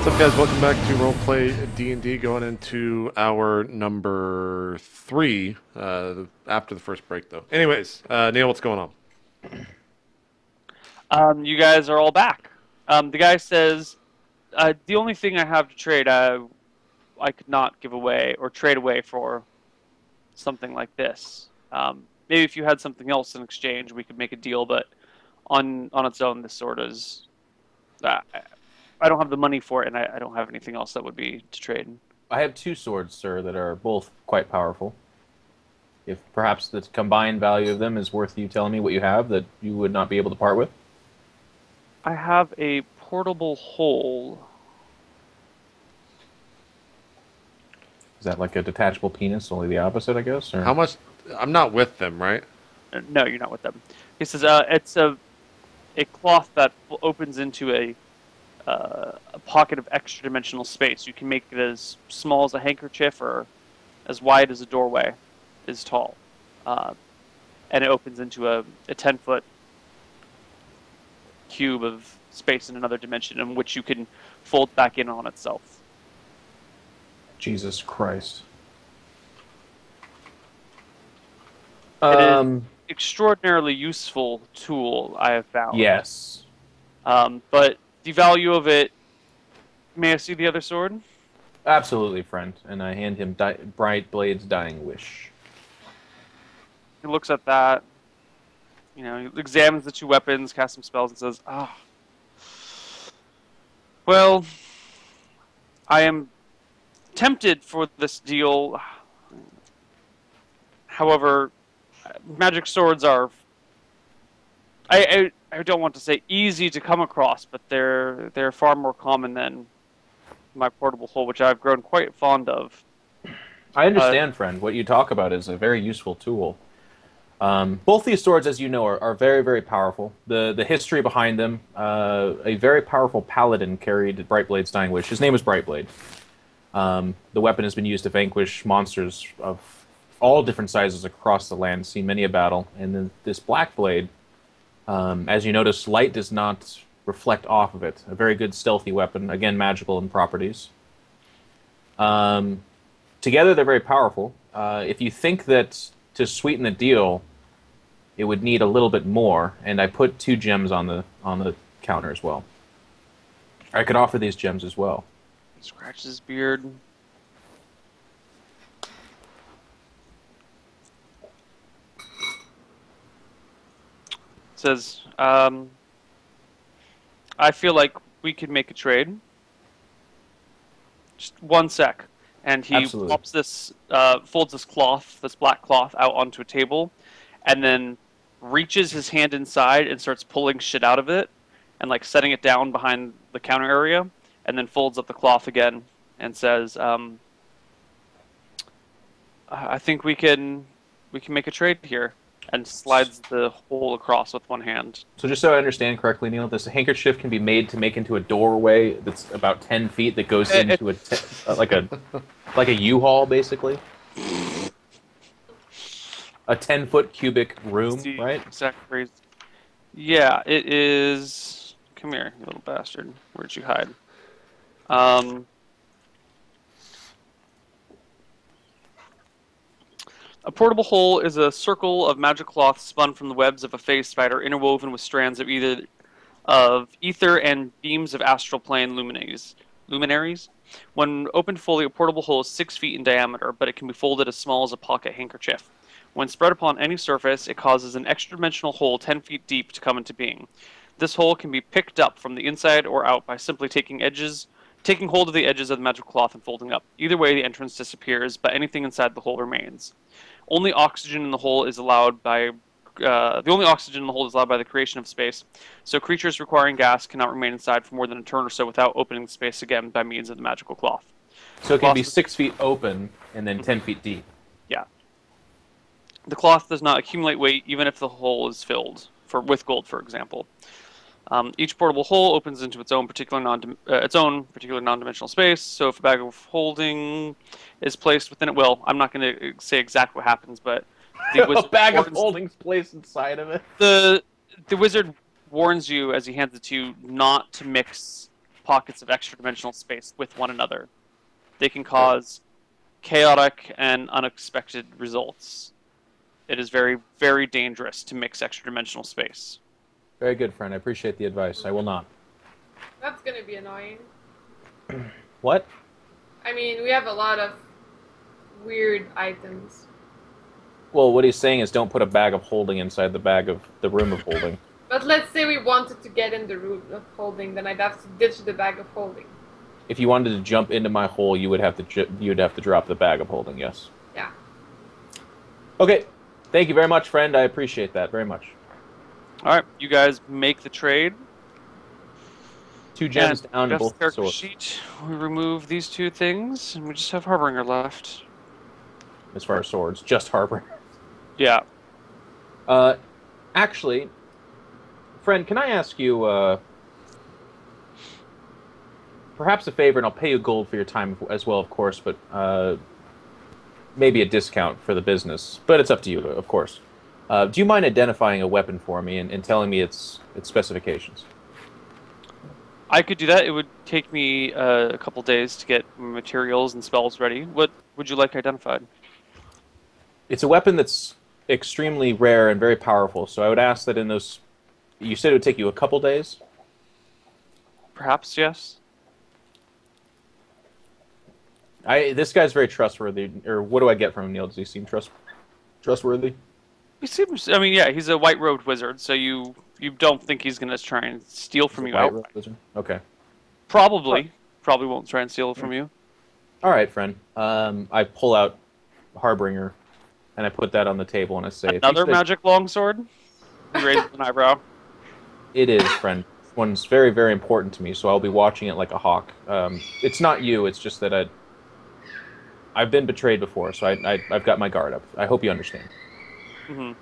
What's up, guys? Welcome back to Roleplay D&D, going into our number 3 after the first break, though. Anyways, Neal, what's going on? You guys are all back. The guy says, the only thing I have to trade, I could not give away or trade away for something like this. Maybe if you had something else in exchange, we could make a deal, but on its own, this sword is... I don't have the money for it, and I don't have anything else that would be to trade. I have 2 swords, sir, that are both quite powerful. If perhaps the combined value of them is worth you telling me what you have that you would not be able to part with. I have a portable hole. Is that like a detachable penis, only the opposite, I guess? Or? How much? I'm not with them, right? No, you're not with them. He says, it's a cloth that opens into a pocket of extra-dimensional space. You can make it as small as a handkerchief or as wide as a doorway is tall. And it opens into a 10-foot cube of space in another dimension in which you can fold back in on itself. Jesus Christ. It is an extraordinarily useful tool, I have found. Yes. But the value of it... May I see the other sword? Absolutely, friend. And I hand him Bright Blade's Dying Wish. He looks at that. You know, he examines the 2 weapons, casts some spells, and says, well, I am tempted for this deal. However, magic swords are... I don't want to say easy to come across, but they're far more common than my portable hole, which I've grown quite fond of. I understand, friend. What you talk about is a very useful tool. Both these swords, as you know, are very, very powerful. The history behind them, a very powerful paladin carried Brightblade's Dying Wish. His name was Brightblade. The weapon has been used to vanquish monsters of all different sizes across the land, seen many a battle. And then this Black Blade, as you notice, light does not reflect off of it. A very good stealthy weapon, again, magical in properties. Together, they're very powerful. If you think that to sweeten the deal, it would need a little bit more, and I put 2 gems on the counter as well. I could offer these gems as well. He scratches his beard. Says, I feel like we could make a trade. Just 1 sec. And he pops this, folds this cloth, this black cloth, out onto a table, and then reaches his hand inside and starts pulling shit out of it, and like setting it down behind the counter area, and then folds up the cloth again and says, I think we can make a trade here. And slides the hole across with 1 hand. So just so I understand correctly, Neil, this handkerchief can be made to make into a doorway that's about 10 feet that goes into like a U-Haul, basically? A 10-foot cubic room, right? Exactly. Yeah, it is... Come here, you little bastard. Where'd you hide? A portable hole is a circle of magic cloth spun from the webs of a phase spider, interwoven with strands of ether and beams of astral plane luminaries. When opened fully, a portable hole is 6 feet in diameter, but it can be folded as small as a pocket handkerchief. When spread upon any surface, it causes an extra-dimensional hole 10 feet deep to come into being. This hole can be picked up from the inside or out by simply taking hold of the edges of the magic cloth and folding up. Either way, the entrance disappears, but anything inside the hole remains. Only oxygen in the hole is allowed by the only oxygen in the hole is allowed by the creation of space, so creatures requiring gas cannot remain inside for more than a turn or so without opening the space again by means of the magical cloth. So it can be 6 feet open and then 10 feet deep. Yeah. The cloth does not accumulate weight even if the hole is filled with gold, for example. Each portable hole opens into its own particular non-dimensional space. So if a bag of holding is placed within it, well, I'm not going to say exactly what happens, but a bag of holding's placed inside of it. The wizard warns you as he hands it to you not to mix pockets of extra-dimensional space with one another. They can cause chaotic and unexpected results. It is very, very dangerous to mix extra-dimensional space. Very good, friend. I appreciate the advice. I will not. That's gonna be annoying. What? I mean, we have a lot of weird items. Well, what he's saying is don't put a bag of holding inside the bag of the room of holding. But let's say we wanted to get in the room of holding, then I'd have to ditch the bag of holding. If you wanted to jump into my hole, you would have to drop the bag of holding. Yes. Yeah. Okay. Thank you very much, friend. I appreciate that very much. All right, you guys make the trade. 2 gems down, Jeff's both character swords. sheet. We remove these 2 things, and we just have Harbinger left. As far as swords, just Harbor. Yeah. Actually, friend, can I ask you perhaps a favor, and I'll pay you gold for your time as well, of course, but maybe a discount for the business. But it's up to you, of course. Do you mind identifying a weapon for me and telling me its specifications? I could do that. It would take me a couple days to get materials and spells ready. What would you like identified? It's a weapon that's extremely rare and very powerful, so I would ask that in those... You said it would take you a couple days? Perhaps, yes. This guy's very trustworthy. Or what do I get from him, Neil? Does he seem trustworthy? He seems... I mean, yeah, he's a white-robed wizard, so you don't think he's going to try and steal from you outright. Okay. Probably. Probably won't try and steal it from you. All right, friend. I pull out Harbinger, and I put that on the table, and I say... Another magic longsword? He raises an eyebrow. It is, friend. This one's very, very important to me, so I'll be watching it like a hawk. It's not you, it's just that I've been betrayed before, so I've got my guard up. I hope you understand. Mm-hmm.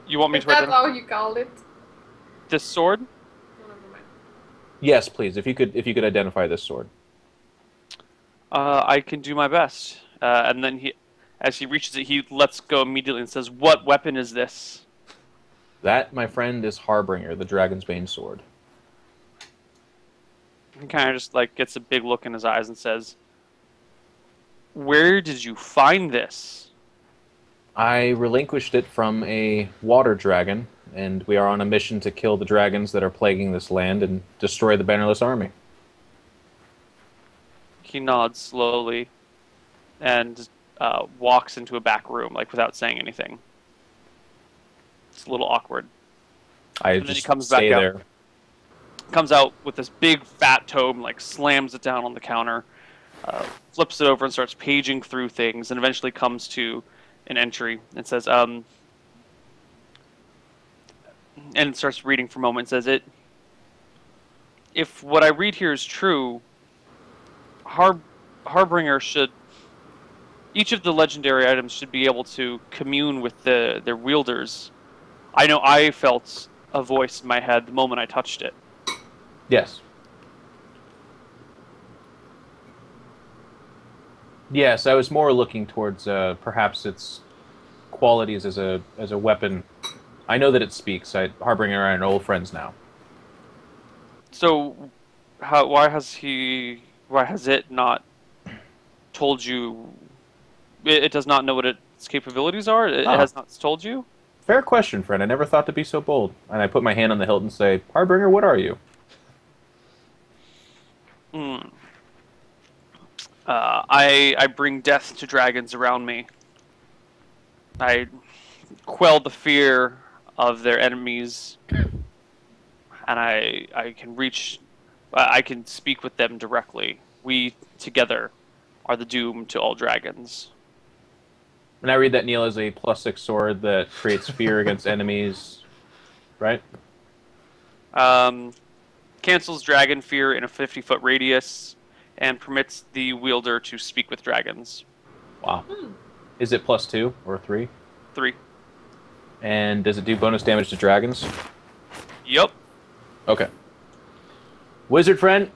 You want me Is to that identify how you called it? this sword? No, never mind. Yes, please. If you could identify this sword. I can do my best. And then as he reaches it, he lets go immediately and says, "What weapon is this?" That, my friend, is Harbinger, the Dragon's Bane sword. He kind of just like gets a big look in his eyes and says, "Where did you find this?" I relinquished it from a water dragon, and we are on a mission to kill the dragons that are plaguing this land and destroy the bannerless army. He nods slowly and walks into a back room, like without saying anything. It's a little awkward. And then just he comes back stay out. there. Comes out with this big fat tome, like slams it down on the counter, flips it over and starts paging through things, and eventually comes to an entry and says, and starts reading for a moment and says, if what I read here is true, Harbinger should, each of the legendary items should be able to commune with their wielders. I know I felt a voice in my head the moment I touched it. Yes. Yes, I was more looking towards perhaps its qualities as a weapon. I know that it speaks. Harbinger and I are old friends now. So, why has it not told you? It does not know what its capabilities are. It has not told you. Fair question, friend. I never thought to be so bold. And I put my hand on the hilt and say, "Harbinger, what are you?" I bring death to dragons around me. I quell the fear of their enemies, and I can speak with them directly. We together are the doom to all dragons. And I read that Neal is a +6 sword that creates fear against enemies, right? Cancels dragon fear in a 50-foot radius, and permits the wielder to speak with dragons. Wow. Is it +2 or 3? 3. And does it do bonus damage to dragons? Yep. Okay. Wizard friend,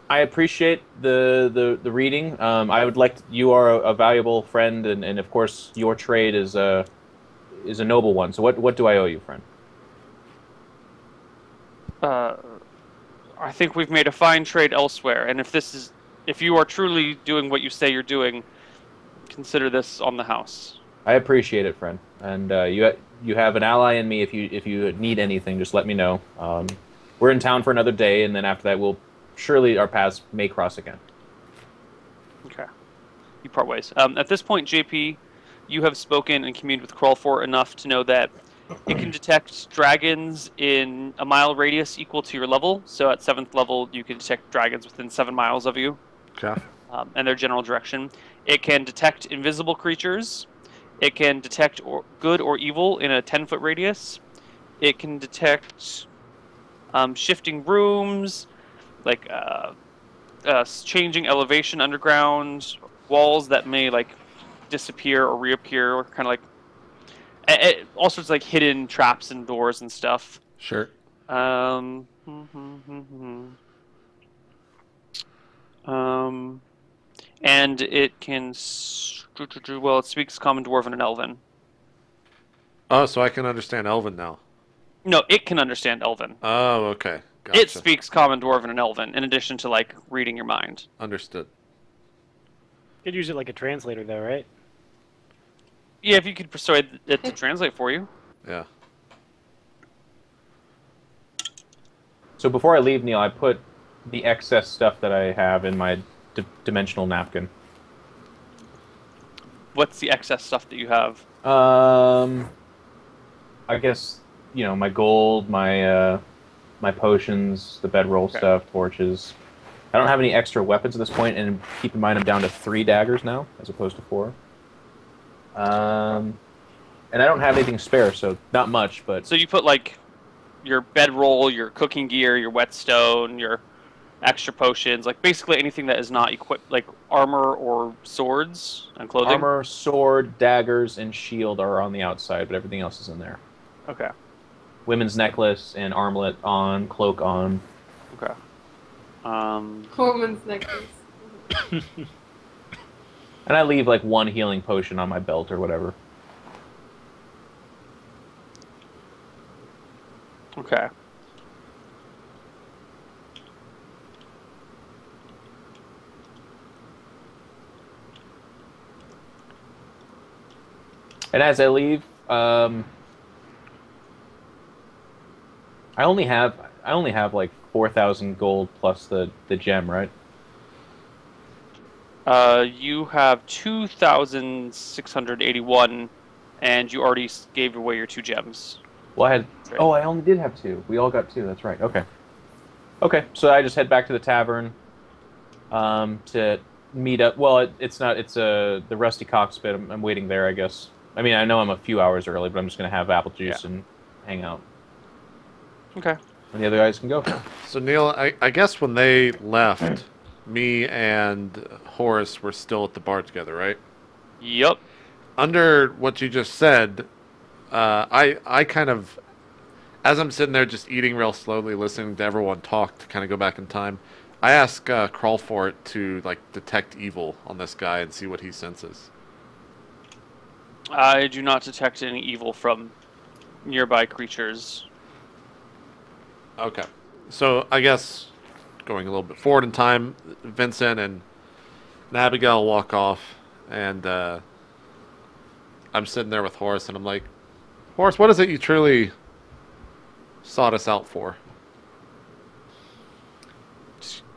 I appreciate the reading. I would like you are a valuable friend, and of course your trade is a noble one. So what do I owe you, friend? I think we've made a fine trade elsewhere, and if you are truly doing what you say you're doing, consider this on the house. I appreciate it, friend. And you have an ally in me. If you need anything, just let me know. We're in town for another day, and then after that, surely our paths may cross again. Okay. You part ways. At this point, JP, you have spoken and communed with Crawlfort enough to know that it can detect dragons in a mile radius equal to your level. So at 7th level, you can detect dragons within 7 miles of you. Okay. And their general direction. It can detect invisible creatures. It can detect good or evil in a 10-foot radius. It can detect shifting rooms, like changing elevation underground, walls that may like disappear or reappear, or kind of like all sorts of like hidden traps and doors and stuff. Sure. And it can well, it speaks Common, Dwarven, and Elven. Oh, so I can understand Elven now. No, it can understand Elven. Oh, okay. Gotcha. It speaks Common, Dwarven, and Elven, in addition to like reading your mind. Understood. Could use it like a translator, though, right? Yeah, if you could persuade it to translate for you. Yeah. So before I leave, Neal, I put the excess stuff that I have in my dimensional napkin. What's the excess stuff that you have? I guess, my gold, my potions, the bedroll stuff, torches. I don't have any extra weapons at this point, and keep in mind I'm down to 3 daggers now, as opposed to 4. And I don't have anything spare, so not much, but... So you put, like, your bedroll, your cooking gear, your whetstone, your extra potions, like, basically anything that is not equipped, like armor or swords and clothing? Armor, sword, daggers, and shield are on the outside, but everything else is in there. Okay. Women's necklace and armlet on, cloak on. Okay. Woman's necklace. And I leave, like, 1 healing potion on my belt or whatever. Okay. And as I leave, I only have like 4,000 gold plus the gem, right? You have 2,681, and you already gave away your 2 gems. Well, I only did have 2. We all got 2. That's right. Okay. Okay. So I just head back to the tavern to meet up. Well, it's not. It's the Rusty Cock's bit. I'm waiting there, I guess. I mean, I know I'm a few hours early, but I'm just gonna have apple juice and hang out. Okay. And the other guys can go. So, Neal, I guess when they left, me and Horace were still at the bar together, right? Yep. Under what you just said, I kind of, as I'm sitting there just eating real slowly, listening to everyone talk to kind of go back in time, I ask Crawlfort to, like, detect evil on this guy and see what he senses. I do not detect any evil from nearby creatures. Okay. So, I guess, going a little bit forward in time, Vincent and Abigail walk off, and I'm sitting there with Horace, and I'm like, Horace, what is it you truly sought us out for?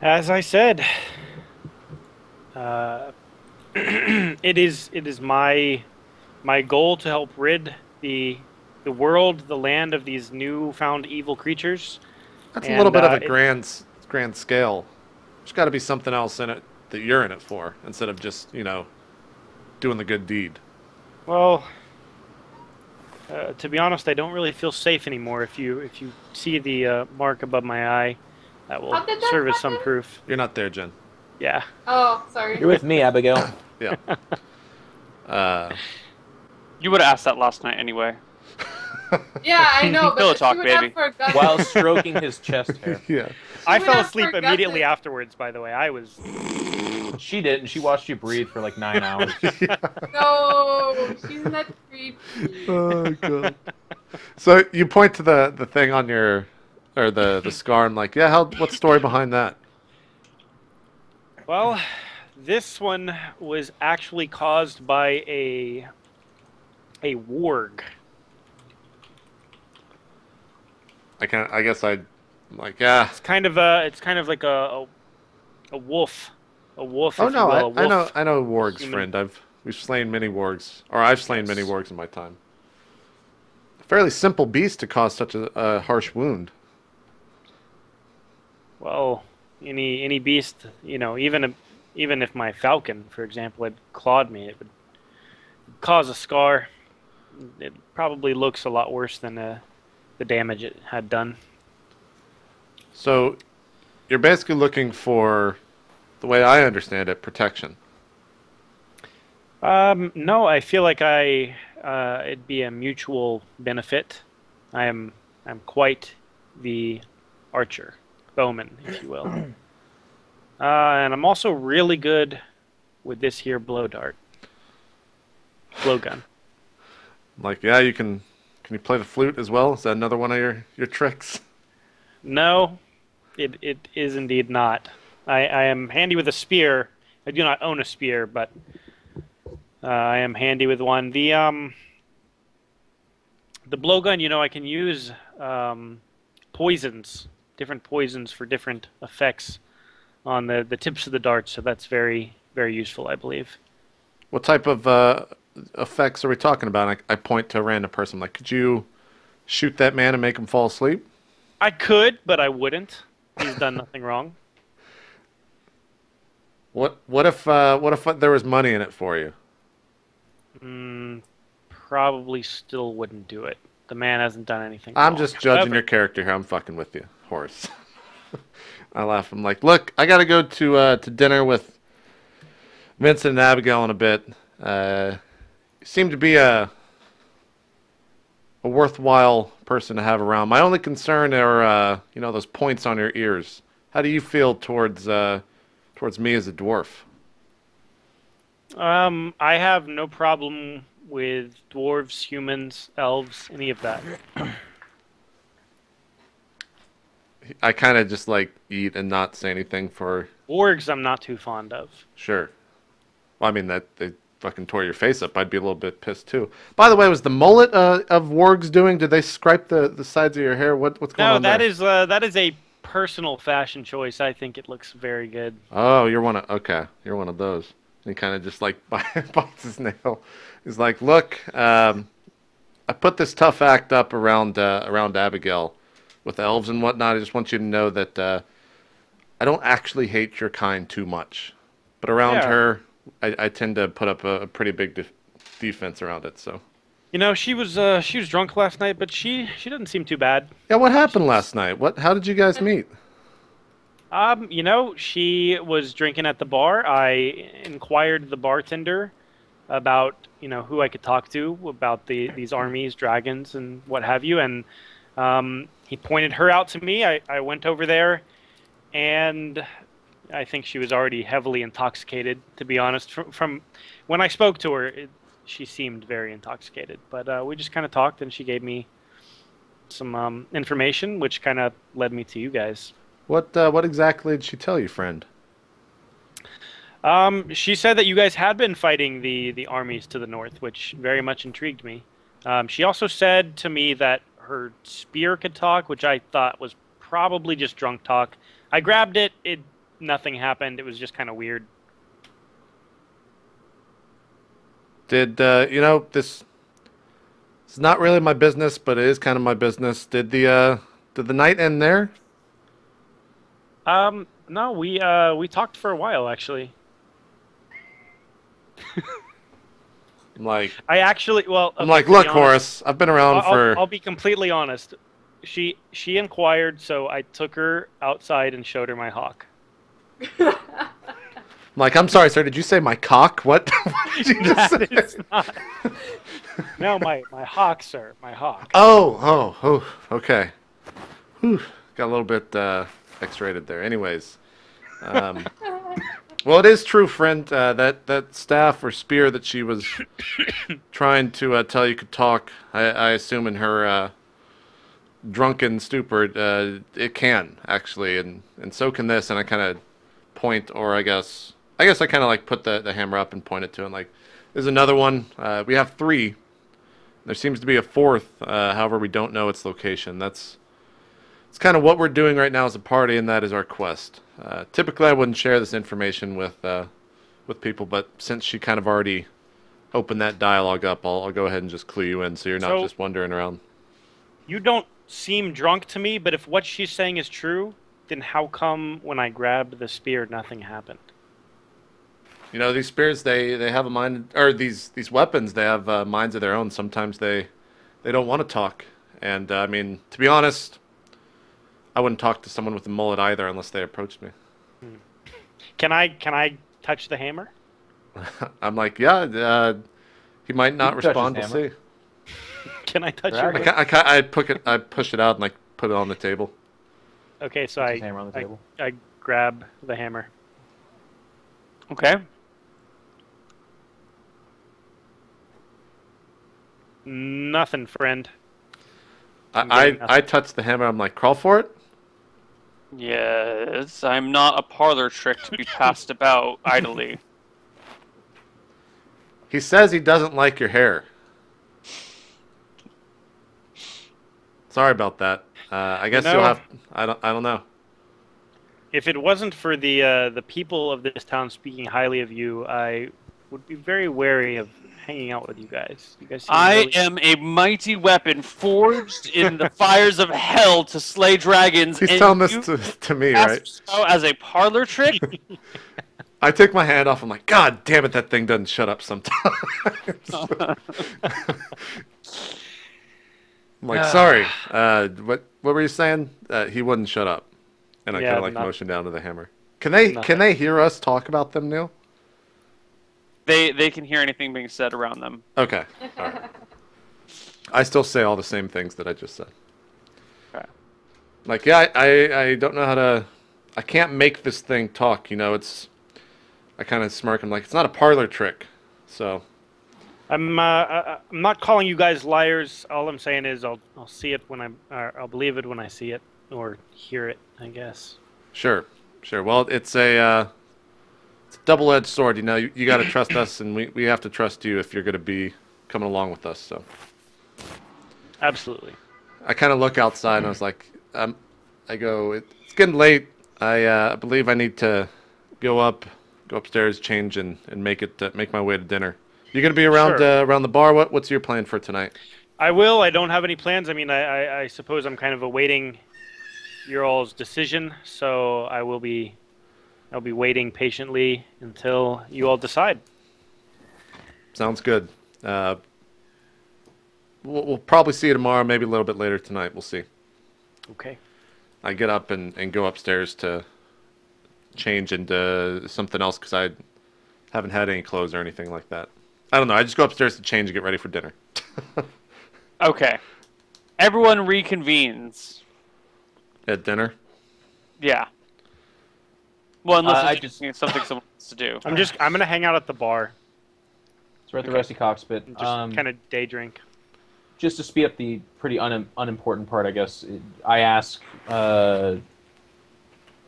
As I said, it is my goal to help rid the world, the land of these newfound evil creatures. That's a little bit of a grand scale. There's got to be something else in it that you're in it for, instead of just, doing the good deed. Well, to be honest, I don't really feel safe anymore. If you see the mark above my eye, that will serve as some proof. You're not there, Jen. Yeah. Oh, sorry. You're with me, Abigail. Yeah. You would have asked that last night anyway. Yeah, I know, but Pillow she talk, would baby. have forgotten. While stroking his chest hair. Yeah. I would fell have asleep forgotten immediately it. afterwards, by the way. I was... She didn't. She watched you breathe for like 9 hours. No, she's not creepy. Oh, God. So you point to the thing on your or the scar. I'm like, yeah, what's the story behind that? Well, this one was actually caused by a warg. I guess I'm like, yeah. It's kind of like a wolf. A wolf. Oh if no, you will. A wolf I know wargs, human. friend. We've slain many wargs, or I've slain many wargs in my time. A fairly simple beast to cause such a harsh wound. Well, any beast, even if my falcon, for example, had clawed me, it would cause a scar. It probably looks a lot worse than the damage it had done. So, you're basically looking for, the way I understand it, protection. No, I feel like it'd be a mutual benefit. I'm quite the archer, bowman, if you will. And I'm also really good with this here blow gun. Like, yeah, can you play the flute as well? Is that another one of your tricks? No, it is indeed not. I am handy with a spear. I do not own a spear, but I am handy with one. The blowgun, I can use poisons, different poisons for different effects on the tips of the darts, so that's very, very useful, I believe. What type of effects are we talking about? I point to a random person. Like, could you shoot that man and make him fall asleep? I could, but I wouldn't. He's done nothing wrong. What if there was money in it for you? Probably still wouldn't do it. The man hasn't done anything I'm wrong. just judging your character here. I'm fucking with you, Horace. I laugh. I'm like, look, I got to go to dinner with Vincent and Abigail in a bit. You seem to be a worthwhile person to have around. My only concern are, those points on your ears. How do you feel towards me as a dwarf? I have no problem with dwarves, humans, elves, any of that. I kind of just like eat and not say anything for... Orgs I'm not too fond of. Sure. Well, I mean, that they fucking tore your face up. I'd be a little bit pissed too. By the way, was the mullet of wargs doing? Did they scrape the sides of your hair? What's going on there? No, that is a personal fashion choice. I think it looks very good. Oh, you're one of those. And he kind of just like bites his nail. He's like, look, I put this tough act up around Abigail with elves and whatnot. I just want you to know that I don't actually hate your kind too much, but around her, I tend to put up a pretty big defense around it. So, she was drunk last night, but she doesn't seem too bad. Yeah, what happened last night? How did you guys meet? She was drinking at the bar. I inquired the bartender about who I could talk to about these armies, dragons, and what have you, and he pointed her out to me. I went over there, and I think she was already heavily intoxicated, to be honest. From when I spoke to her, she seemed very intoxicated. But we just kind of talked, and she gave me some information, which kind of led me to you guys. What exactly did she tell you, friend? She said that you guys had been fighting the armies to the north, which very much intrigued me. She also said to me that her spear could talk, which I thought was probably just drunk talk. I grabbed it. Nothing happened. It was just kind of weird. Did this is not really my business, but it is kind of my business. Did the night end there? No, we talked for a while actually. I'm like, look, Horace, I've been around for... I'll be completely honest. She inquired, so I took her outside and showed her my hawk. I'm like, I'm sorry, sir, did you say my cock? What? What did you just say? Is not... No, my hawk, sir, my hawk. Oh, okay. Whew, got a little bit X-rated there. Anyways, well, it is true, friend. That staff or spear that she was trying to tell you could talk. I assume in her drunken stupor, it can actually, and so can this. And I kind of point, or I guess I kind of like put the hammer up and point it to it. Like, there's another one. We have 3. There seems to be a 4th. However, we don't know its location. It's kind of what we're doing right now as a party, and that is our quest. Typically, I wouldn't share this information with people, but since she kind of already opened that dialogue up, I'll go ahead and just clue you in, so you're not just wandering around. You don't seem drunk to me, but if what she's saying is true, then how come when I grabbed the spear, nothing happened? You know, these spears, they have a mind, or these weapons, they have minds of their own. Sometimes they don't want to talk, and I mean, to be honest, I wouldn't talk to someone with a mullet either unless they approached me. Can I touch the hammer? I'm like, yeah, he might not respond. We'll see. Can I touch your hammer? I push it out and like put it on the table. Okay, so I grab the hammer. Okay. Nothing, friend. I touch the hammer. I'm like, crawl for it? Yes, I'm not a parlor trick to be passed about idly. He says he doesn't like your hair. Sorry about that. I guess you'll have. I don't know. If it wasn't for the people of this town speaking highly of you, I would be very wary of hanging out with you guys. You guys am a mighty weapon forged in the fires of hell to slay dragons. He's telling this to me, right? As a parlor trick? I take my hand off. I'm like, God damn it, that thing doesn't shut up sometimes. I'm like, sorry. What were you saying? He wouldn't shut up. And I kind of like motion down to the hammer. Can they hear us talk about them, Neal? They can hear anything being said around them. Okay. All right. I still say all the same things that I just said. Okay. Like, yeah, I don't know how to. I can't make this thing talk. You know, I kind of smirk. I'm like, it's not a parlor trick. So. I'm not calling you guys liars. All I'm saying is I'll see it when I'll believe it when I see it or hear it, I guess. Sure. Well, it's a double-edged sword. You know, you got to trust us, and we have to trust you if you're going to be coming along with us. So. Absolutely. I kind of look outside, and I was like, I go, it's getting late. I believe I need to go upstairs, change, and make my way to dinner. You gonna be around around the bar? What's your plan for tonight? I will. I don't have any plans. I mean, I suppose I'm kind of awaiting your all's decision, so I'll be waiting patiently until you all decide. Sounds good. We'll probably see you tomorrow, maybe a little bit later tonight. We'll see. Okay. I get up and go upstairs to change into something else because I haven't had any clothes or anything like that. I don't know. I just go upstairs to change and get ready for dinner. Okay. Everyone reconvenes. At dinner? Yeah. Well, unless it's something someone wants to do. I'm gonna hang out at the bar. So we're at the Rusty Cock Spit. Just kind of day drink. Just to speed up the pretty unimportant part, I guess. I ask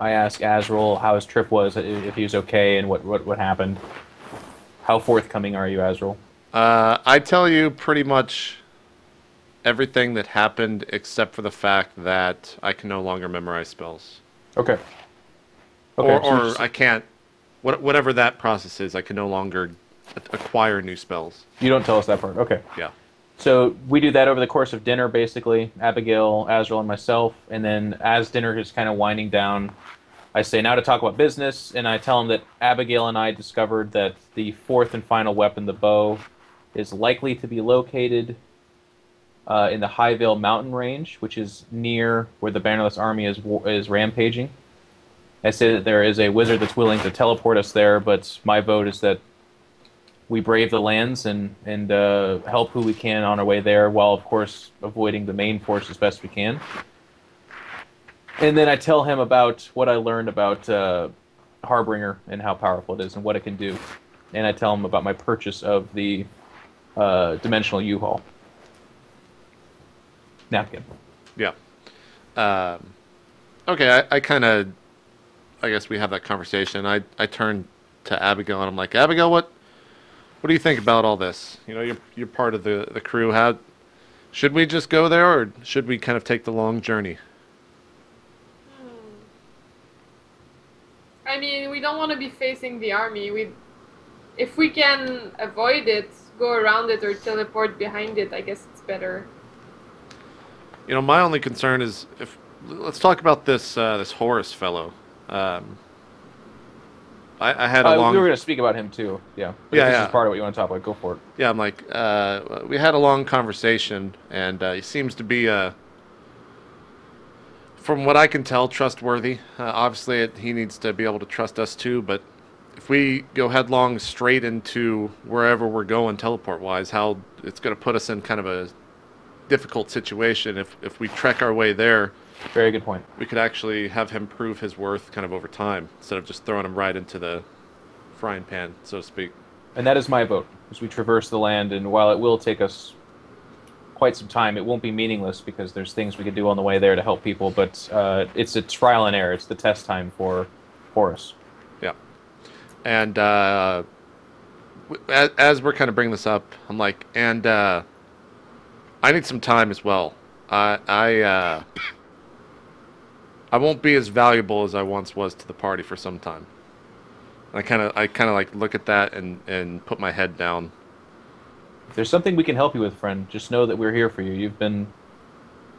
Azrael how his trip was, if he was okay, and what happened. How forthcoming are you, Azrael? I tell you pretty much everything that happened except for the fact that I can no longer memorize spells. Okay. Or I can't. Whatever that process is, I can no longer acquire new spells. You don't tell us that part. Okay. Yeah. So we do that over the course of dinner, basically. Abigail, Azrael, and myself. And then as dinner is kind of winding down, I say, now to talk about business, and I tell him that Abigail and I discovered that the 4th and final weapon, the bow, is likely to be located in the Highvale Mountain Range, which is near where the Bannerless Army is rampaging. I say that there is a wizard that's willing to teleport us there, but my vote is that we brave the lands and help who we can on our way there, while, of course, avoiding the main force as best we can. And then I tell him about what I learned about Harbinger and how powerful it is and what it can do. And I tell him about my purchase of the Dimensional U-Haul. Napkin. Yeah. Okay, I kind of, I guess we have that conversation. I turn to Abigail and I'm like, Abigail, what do you think about all this? You know, you're part of the crew. How should we just go there, or should we kind of take the long journey? I mean, we don't want to be facing the army. If we can avoid it, go around it or teleport behind it, I guess it's better. You know, my only concern is let's talk about this Horus fellow. I had a long. We were going to speak about him too. Yeah. But if this is part of what you want to talk about, go for it. Yeah, I'm like, we had a long conversation, and he seems to be from what I can tell, trustworthy. Obviously, he needs to be able to trust us too. But if we go headlong straight into wherever we're going, teleport-wise, how it's going to put us in kind of a difficult situation. If we trek our way there, very good point. We could actually have him prove his worth kind of over time, instead of just throwing him right into the frying pan, so to speak. And that is my vote, as we traverse the land, and while it will take us quite some time, it won't be meaningless, because there's things we could do on the way there to help people, but it's a trial and error. It's the test time for Horus. Yeah. And as we're kind of bringing this up, I'm like, and I need some time as well. I won't be as valuable as I once was to the party for some time. I kind of like look at that and put my head down. If there's something we can help you with, friend, just know that we're here for you. You've been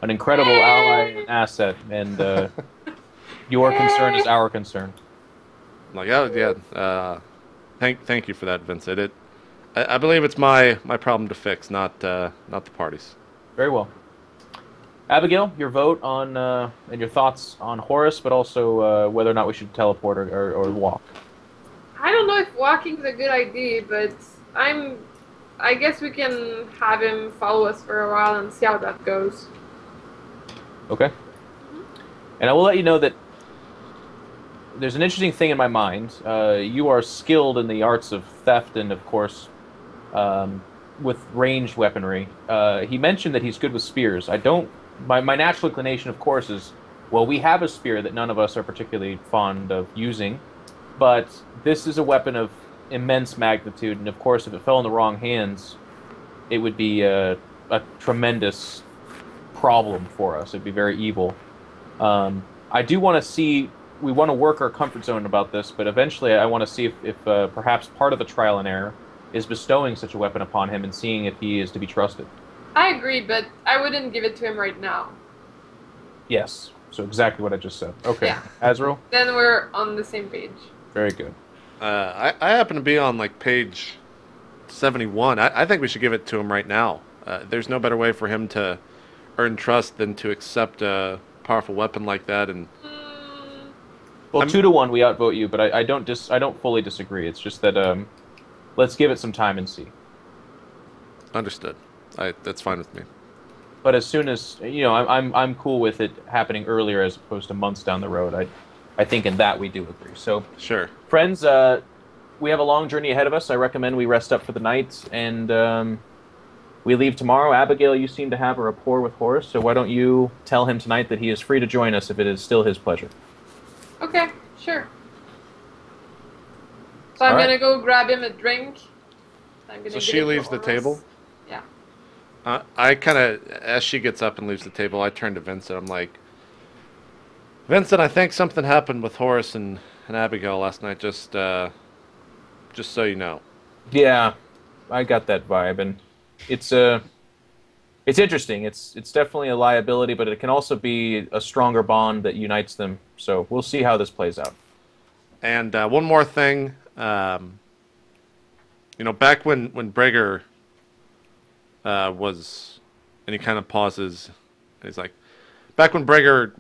an incredible ally and asset, and your concern is our concern. Like, yeah. Thank you for that, Vincent. I believe it's my problem to fix, not the party's. Very well. Abigail, your vote on and your thoughts on Horus, but also whether or not we should teleport or walk. I don't know if walking is a good idea, but I guess we can have him follow us for a while and see how that goes. Okay. And I will let you know that there's an interesting thing in my mind. You are skilled in the arts of theft and, of course, with ranged weaponry. He mentioned that he's good with spears. My natural inclination, of course, is, well, we have a spear that none of us are particularly fond of using, but this is a weapon of immense magnitude, and of course, if it fell in the wrong hands, it would be a tremendous problem for us. It'd be very evil. I do want to see, we want to work our comfort zone about this, but eventually I want to see if perhaps part of the trial and error is bestowing such a weapon upon him and seeing if he is to be trusted. I agree, but I wouldn't give it to him right now. Yes, so exactly what I just said. Okay, yeah. Azrael? Then we're on the same page. Very good. I happen to be on like page 71. I think we should give it to him right now. There's no better way for him to earn trust than to accept a powerful weapon like that. And well, 2-1, we outvote you, but I don't fully disagree. It's just that let's give it some time and see. Understood. That's fine with me. But as soon as I'm cool with it happening earlier as opposed to months down the road. I think in that we do agree. So sure, friends, we have a long journey ahead of us. I recommend we rest up for the night, and we leave tomorrow. Abigail, you seem to have a rapport with Horus, so why don't you tell him tonight that he is free to join us if it is still his pleasure. Okay, sure. So I'm gonna go grab him a drink. So she leaves the table? Yeah. I kind of, as she gets up and leaves the table, I turn to Vincent. I'm like, Vincent, I think something happened with Horus and Abigail last night, just so you know. Yeah, I got that vibe, and it's interesting. It's definitely a liability, but it can also be a stronger bond that unites them. So we'll see how this plays out. And one more thing, back when Breger was, and he kind of pauses, and he's like, back when Breger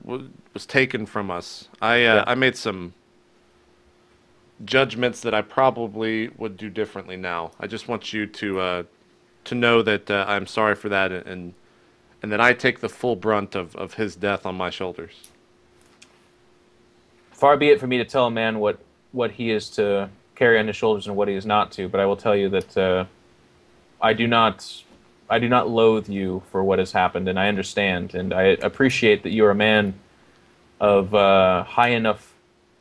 was taken from us, I made some judgments that I probably would do differently now. I just want you to know that I'm sorry for that, and that I take the full brunt of his death on my shoulders. Far be it for me to tell a man what he is to carry on his shoulders and what he is not to, but I will tell you that I do not I do not loathe you for what has happened, and I understand, and I appreciate that you're a man of high enough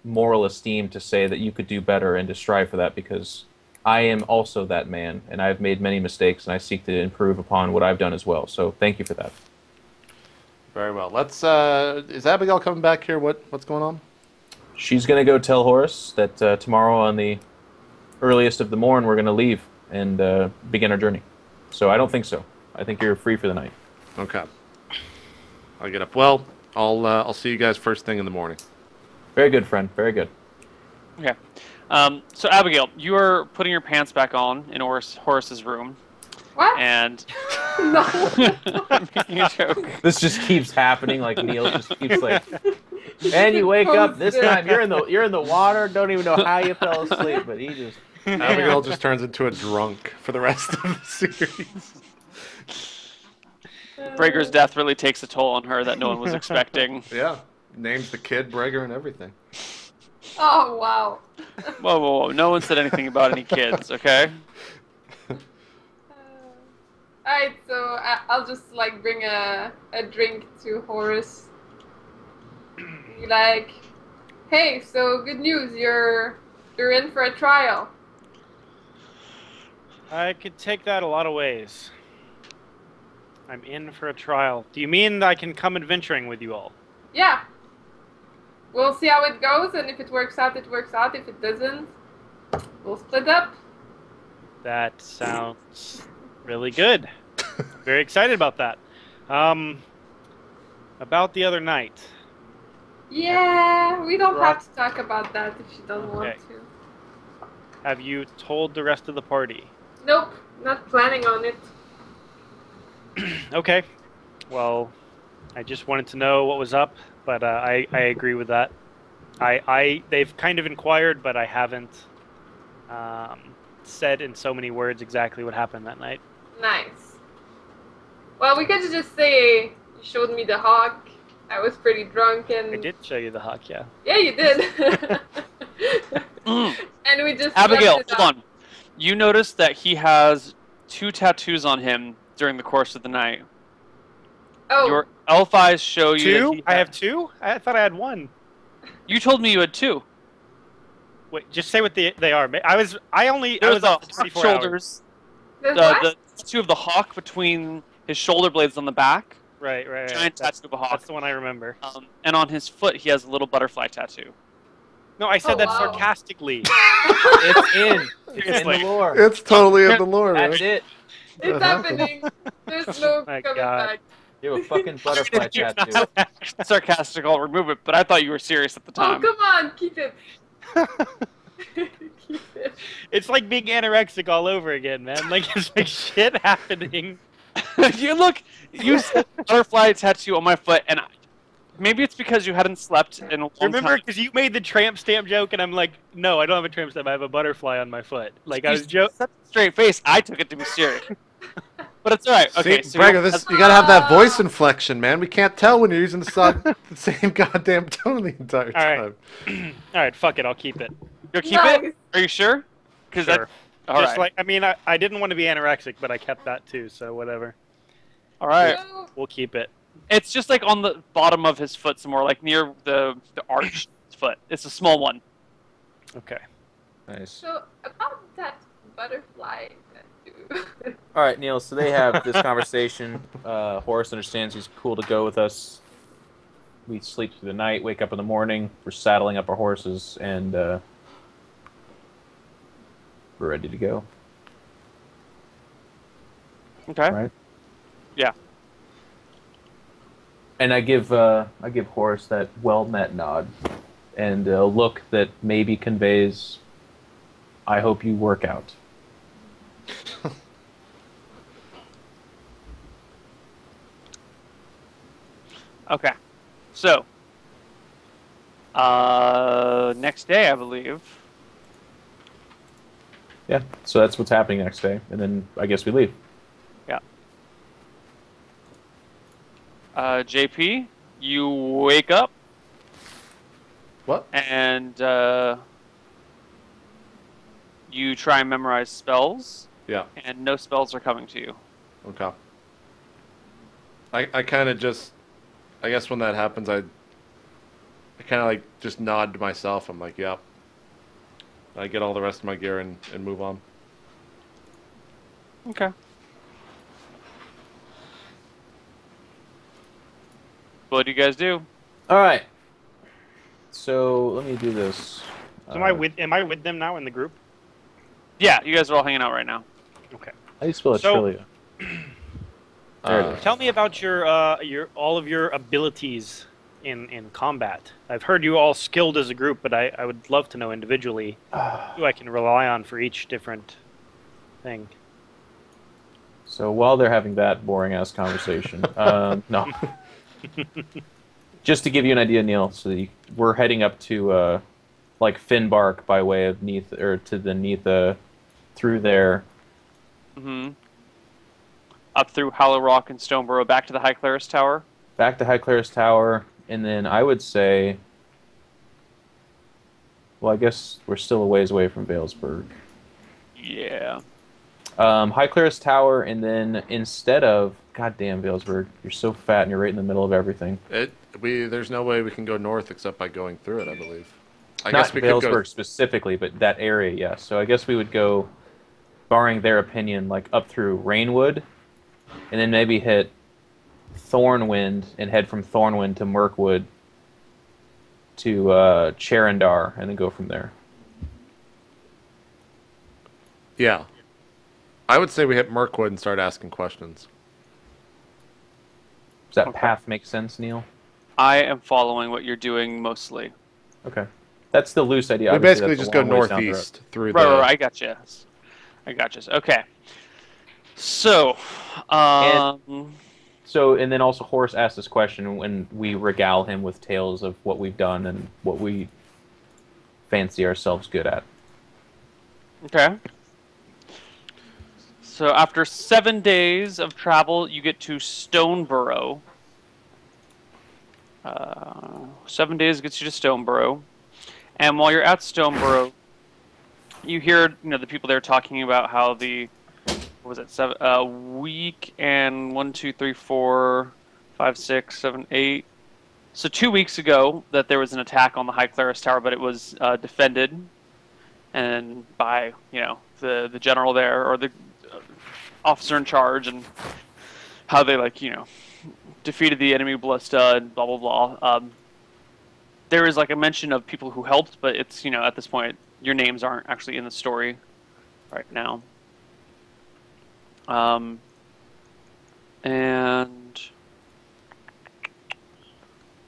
moral esteem to say that you could do better and to strive for that, because I am also that man, and I've made many mistakes, and I seek to improve upon what I've done as well. So thank you for that. Very well. Let's. Is Abigail coming back here? What's going on? She's going to go tell Horace that tomorrow on the earliest of the morn we're going to leave and begin our journey. So I don't think so. I think you're free for the night. Okay. I'll get up. Well, I'll see you guys first thing in the morning. Very good, friend. Very good. Okay. So Abigail, you are putting your pants back on in Horace's room. What? And No. I'm making a joke. This just keeps happening. Like Neal just keeps like, and you wake up this time. You're in the water. Don't even know how you fell asleep, but he just. Abigail just turns into a drunk for the rest of the series. Brager's death really takes a toll on her that no one was expecting. Yeah. Names the kid Brager and everything. Oh, wow. Whoa, whoa, whoa. No one said anything about any kids, okay? Alright, so I'll just like bring a drink to Horace. Be like, hey, so good news, you're in for a trial. I could take that a lot of ways. I'm in for a trial. Do you mean I can come adventuring with you all? Yeah. We'll see how it goes, and if it works out, it works out. If it doesn't, we'll split up. That sounds really good. Very excited about that. About the other night. Yeah, we don't have to talk about that if she doesn't want to. Have you told the rest of the party? Nope, not planning on it. Okay. Well, I just wanted to know what was up, but I agree with that. They've kind of inquired, but I haven't said in so many words exactly what happened that night. Nice. Well, we could just say you showed me the hawk. I was pretty drunk and... I did show you the hawk, yeah. Yeah, you did. And we just... Abigail, hold on. You noticed that he has 2 tattoos on him during the course of the night. Oh. Your elf eyes show you... 2? I have 2? I thought I had 1. You told me you had 2. Wait, just say what they are. I was the up for 24 shoulders. The tattoo of the hawk between his shoulder blades on the back. Right. Giant tattoo of a hawk. That's the one I remember. And on his foot, he has a little butterfly tattoo. No, I said that sarcastically. It's in the lore. It's totally in the lore, man. That's it. It's happening. There's no My coming God. back. You have a fucking butterfly tattoo. Sarcastic, I'll remove it, but I thought you were serious at the Oh, time. come on, keep it. Keep it. It's like being anorexic all over again, man. Like, it's like shit happening. You said butterfly tattoo on my foot, and maybe it's because you hadn't slept in a long time. Remember, because you made the tramp stamp joke, and I'm like, no, I don't have a tramp stamp. I have a butterfly on my foot. Like, I was joking. Such a straight face. I took it to be serious. But it's alright. Okay, See, so Braga, you gotta have that voice inflection, man. We can't tell when you're using the same goddamn tone the entire time. Alright, fuck it. I'll keep it. You'll keep it? Are you sure? Sure. All Just right. like, I mean, I didn't want to be anorexic, but I kept that too, so whatever. All right. We'll keep it. It's just like on the bottom of his foot somewhere, like near the arch foot. It's a small one. Okay. Nice. So, about that butterfly tattoo. All right, Neal. So they have this conversation. Horace understands he's cool to go with us. We sleep through the night, wake up in the morning. We're saddling up our horses, and we're ready to go. Okay. Right. Yeah. And I give Horace that well met nod, and a look that maybe conveys, "I hope you work out." Okay. So, next day, I believe. Yeah. So that's what's happening next day, and then I guess we leave. Yeah. JP, you wake up. What? And you try and memorize spells. Yeah. And no spells are coming to you. Okay. I kind of just, I guess when that happens, I kind of like just nod to myself. I'm like, yep. I get all the rest of my gear and move on. Okay. What do you guys do? All right. So let me do this. So am I with them now in the group? Yeah, you guys are all hanging out right now. Okay. How do you spell Atrilia? There it is. Tell me about your all of your abilities in combat. I've heard you all skilled as a group, but I would love to know individually who I can rely on for each different thing. So while they're having that boring ass conversation, no. Just to give you an idea, Neil, so we're heading up to like Finbark by way of Neath, or to the Neatha, through there. Mm-hmm. Up through Hollow Rock and Stoneborough, back to the High Claris Tower. Back to High Claris Tower, and then I would say, well, I guess we're still a ways away from Valesburg. Yeah. High Claris Tower, and then instead of, goddamn Valesburg, you're so fat and you're right in the middle of everything. There's no way we can go north except by going through it, I believe. I Not guess we Valesburg could go specifically, but that area, yes. So I guess we would go, barring their opinion, like up through Rainwood, and then maybe hit Thornwind and head from Thornwind to Mirkwood to Cherandar, and then go from there. Yeah. I would say we hit Mirkwood and start asking questions. Does that Okay. path make sense, Neil? I am following what you're doing mostly. Okay. That's the loose idea. We Obviously, basically that's a just go long ways down the road. northeast through Right, the... I got you. I got you. Okay. So, And then also Horace asked this question when we regale him with tales of what we've done and what we fancy ourselves good at. okay. So after 7 days of travel, you get to Stoneborough. 7 days gets you to Stoneborough. And while you're at Stoneborough, you hear the people there talking about how the week and 1, 2, 3, 4, 5, 6, 7, 8. So 2 weeks ago that there was an attack on the High Claris Tower, but it was defended and by the general there, or the officer in charge, and how they defeated the enemy ballista and blah blah blah. There is a mention of people who helped, but it's at this point your names aren't actually in the story right now. And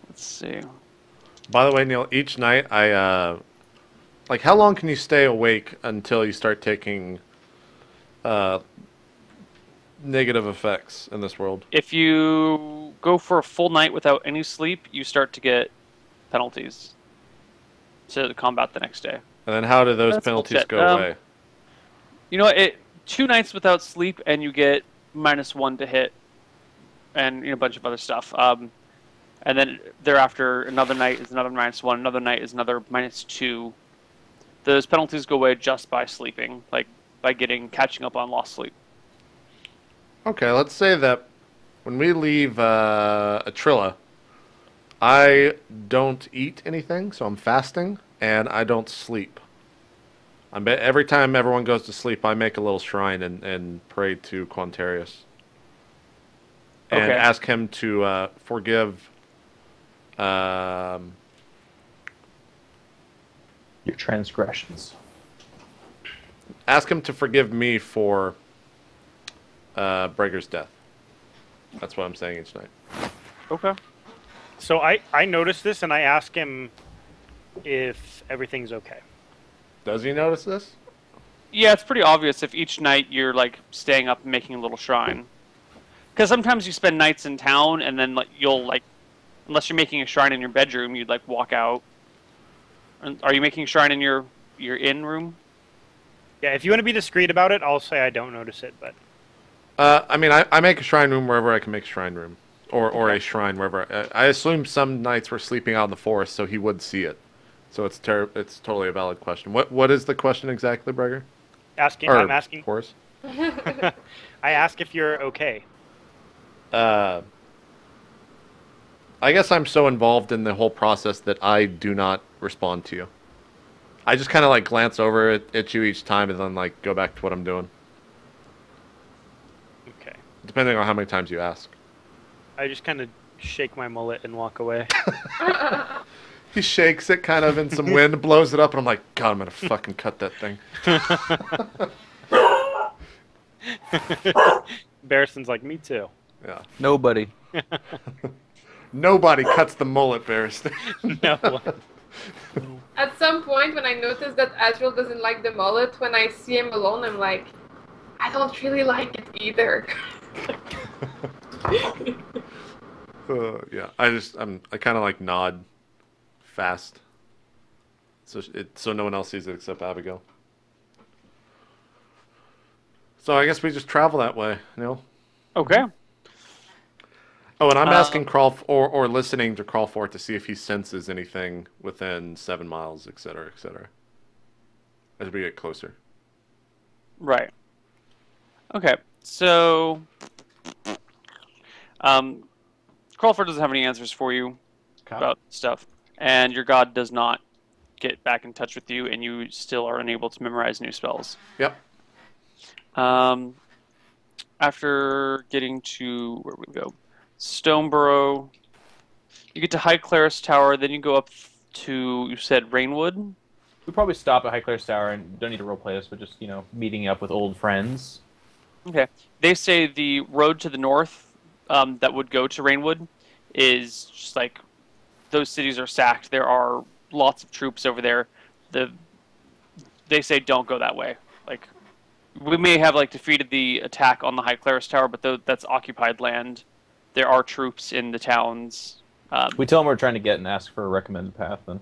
let's see. By the way, Neil, each night how long can you stay awake until you start taking negative effects in this world? If you go for a full night without any sleep, you start to get penalties to combat the next day. And then how do those That's penalties bullshit. go away? 2 nights without sleep, and you get -1 to hit, and a bunch of other stuff. And then thereafter, another night is another -1, another night is another -2. Those penalties go away just by sleeping, by catching up on lost sleep. Okay, let's say that when we leave Atrilla, I don't eat anything, so I'm fasting, and I don't sleep. Every time everyone goes to sleep, I make a little shrine and pray to Quantarius. And Okay. ask him to forgive Your transgressions. ask him to forgive me for Breaker's death. That's what I'm saying each night. Okay. So I noticed this, and I ask him if everything's okay. Does he notice this? Yeah, it's pretty obvious if each night you're staying up and making a little shrine. Because sometimes you spend nights in town, and then you'll unless you're making a shrine in your bedroom, you'd walk out. Are you making a shrine in your inn room? Yeah, if you want to be discreet about it, I'll say I don't notice it, but... I make a shrine room wherever I can make a shrine room. Or a shrine wherever. I assume some nights we're sleeping out in the forest, so he would see it. So it's totally a valid question. What is the question exactly, Breger? I'm asking... Horse? I ask if you're okay. I guess I'm so involved in the whole process that I do not respond to you. I just kind of like glance over at you each time and then like go back to what I'm doing. Okay. Depending on how many times you ask. I just kind of shake my mullet and walk away. He shakes it kind of in some wind, blows it up, and I'm like, God, I'm going to fucking cut that thing. Barriston's like, me too. Yeah. Nobody. Nobody cuts the mullet, Barriston. No. At some point, when I notice that Azrael doesn't like the mullet, when I see him alone, I'm like, I don't really like it either. Yeah, I kind of like nod fast, so no one else sees it except Abigail. So I guess we just travel that way, Neil. Okay. Oh, and I'm asking Crawl or listening to Crawford to see if he senses anything within 7 miles, etc., etc. As we get closer. Right. Okay. So, Crawford doesn't have any answers for you about stuff, and your god does not get back in touch with you, and you still are unable to memorize new spells. Yep. After getting to where we go, Stoneborough, you get to High Claris Tower, then you go up to, you said Rainwood? We'll probably stop at High Claris Tower and don't need to roleplay this, but just, meeting up with old friends. Okay. They say the road to the north that would go to Rainwood is just like, those cities are sacked. There are lots of troops over there. They say don't go that way. Like, we may have like defeated the attack on the High Claris Tower, but that's occupied land. There are troops in the towns. We tell them we're trying to get and ask for a recommended path, then.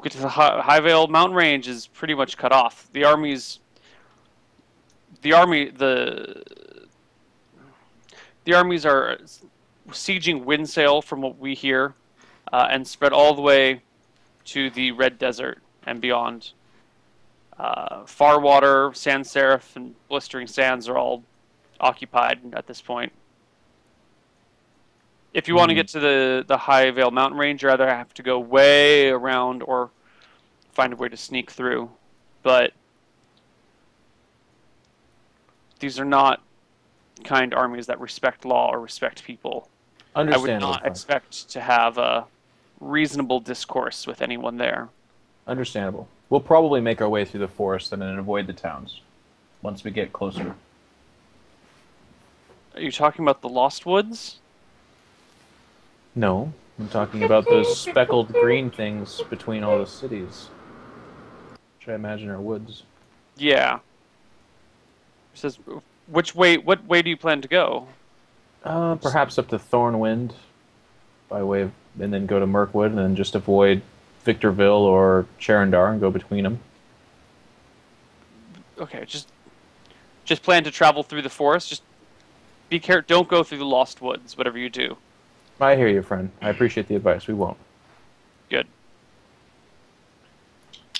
Get to the Highvale mountain range is pretty much cut off. The armies are sieging Windsail, from what we hear, and spread all the way to the Red Desert and beyond. Farwater, Sans Serif, and Blistering Sands are all occupied at this point. If you want to get to the Highvale mountain range, you either have to go way around or find a way to sneak through. But these are not kind armies that respect law or respect people. I would not expect to have a reasonable discourse with anyone there. Understandable. We'll probably make our way through the forest and then avoid the towns once we get closer. Are you talking about the Lost Woods? No, I'm talking about those speckled green things between all the cities, which I imagine are woods. Yeah. It says, what way do you plan to go? Perhaps up to Thornwind, by way of, and then go to Mirkwood, and then just avoid Victorville or Cherandar and go between them. Okay, just plan to travel through the forest. Just be careful. Don't go through the Lost Woods, whatever you do. I hear you, friend. I appreciate the advice. We won't. Good.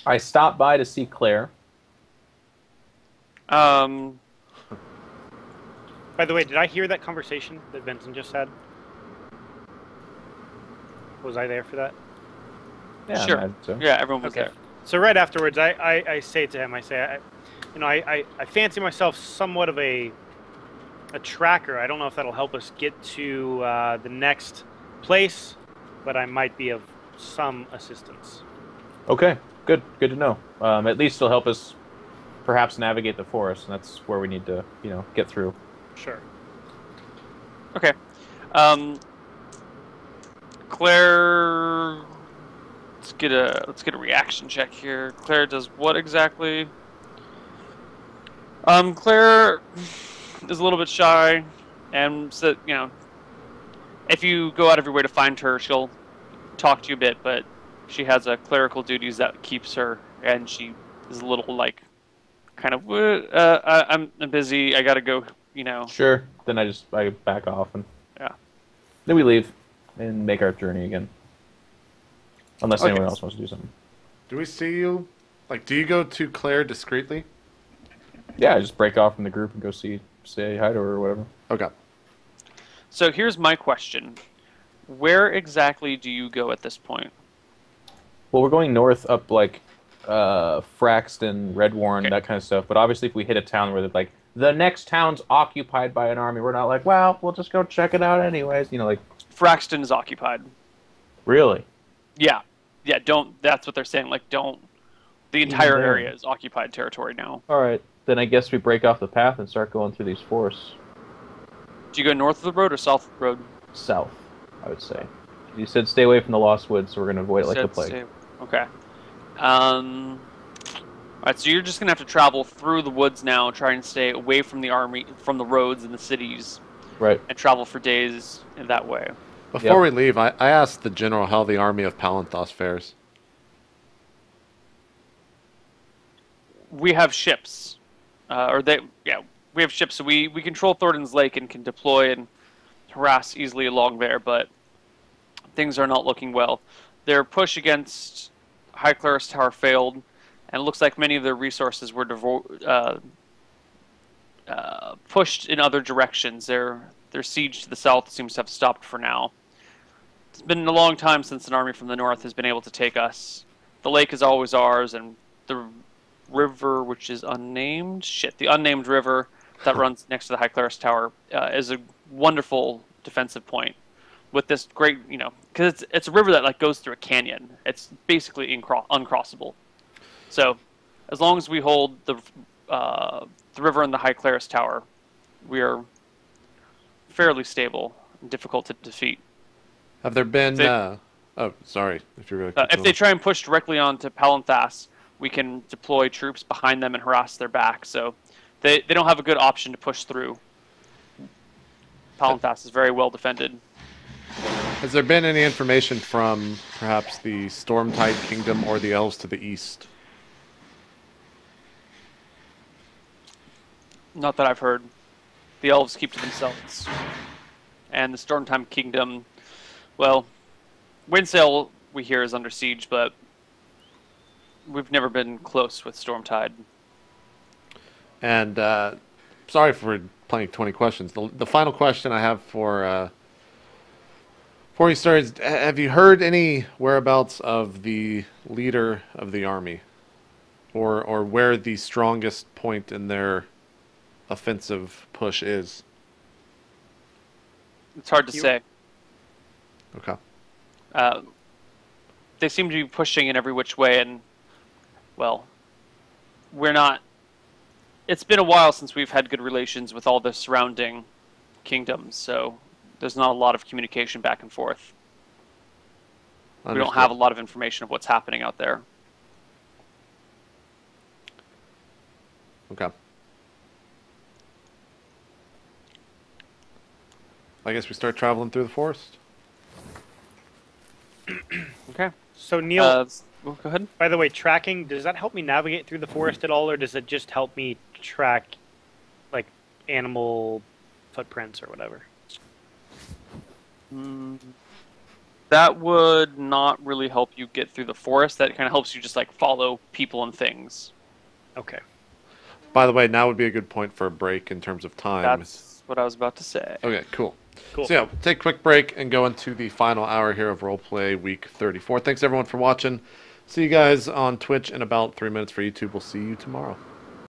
I stopped by to see Claire. By the way, did I hear that conversation that Benson just had? Was I there for that? Yeah, sure. So. Yeah, everyone was there. So right afterwards, I say to him, I fancy myself somewhat of a tracker. I don't know if that'll help us get to the next place, but I might be of some assistance. Okay, good to know. At least it'll help us perhaps navigate the forest, and that's where we need to, get through. Sure. Okay. Claire, let's get a reaction check here. Claire does what exactly? Claire is a little bit shy, and so, if you go out of your way to find her, she'll talk to you a bit, but she has clerical duties that keeps her, and she is a little like, kind of, I'm busy, I gotta go, Sure. Then I back off, and yeah. Then we leave and make our journey again. Unless anyone else wants to do something. Do we see you? Like, do you go to Claire discreetly? Yeah, I just break off from the group and go say hi to her or whatever. Okay. So here's my question: where exactly do you go at this point? Well, we're going north up like Fraxton, Redwarn, Okay. that kind of stuff. But obviously, if we hit a town where they're like the next town's occupied by an army, we're not like, well, we'll just go check it out anyways. You know, like Fraxton is occupied. really. Yeah, yeah. Don't. That's what they're saying. Like, don't. The entire then. area is occupied territory now. All right, then I guess we break off the path and start going through these forests. Do you go north of the road or south of the road? South, I would say. You said stay away from the Lost Woods, so we're gonna avoid it like the Said plague. stay- Okay. All right. So you're just gonna have to travel through the woods now, try and stay away from the army, from the roads and the cities, Right. and travel for days in that way. Before we leave, I asked the general how the army of Palanthos fares. We have ships, we have ships. So we control Thornton's Lake and can deploy and harass easily along there, but things are not looking well. Their push against High Claris Tower failed, and it looks like many of their resources were pushed in other directions. Their siege to the south seems to have stopped for now. It's been a long time since an army from the north has been able to take us. The lake is always ours, and the river, which is unnamed, the unnamed river that runs next to the High Claris Tower, is a wonderful defensive point. With this great, because it's a river that like goes through a canyon. It's basically uncrossable. So, as long as we hold the river and the High Claris Tower, we are fairly stable and difficult to defeat. Have there been... oh, sorry. If you're If they try and push directly onto Palanthas, we can deploy troops behind them and harass their back. So they don't have a good option to push through. Palanthas is very well defended. Has there been any information from perhaps the Stormtide Kingdom or the Elves to the east? Not that I've heard. The elves keep to themselves. And the Stormtime Kingdom, well, Windsail we hear is under siege, but we've never been close with Stormtide. And sorry for playing 20 questions. The final question I have for you, sir, is have you heard any whereabouts of the leader of the army? Or where the strongest point in their offensive push is? It's hard to say. Okay. They seem to be pushing in every which way, and, well, we're not... It's been a while since we've had good relations with all the surrounding kingdoms, so there's not a lot of communication back and forth. We don't have a lot of information of what's happening out there. Okay. I guess we start traveling through the forest. Okay. So Neil, Go ahead. by the way, tracking, does that help me navigate through the forest at all, or does it just help me track, like, animal footprints or whatever? That would not really help you get through the forest. That kind of helps you just, like, follow people and things. Okay. By the way, now would be a good point for a break in terms of time. That's what I was about to say. Okay, cool. Cool. So yeah, we'll take a quick break and go into the final hour here of Roleplay Week 34. Thanks everyone for watching. See you guys on Twitch in about 3 minutes for YouTube. We'll see you tomorrow.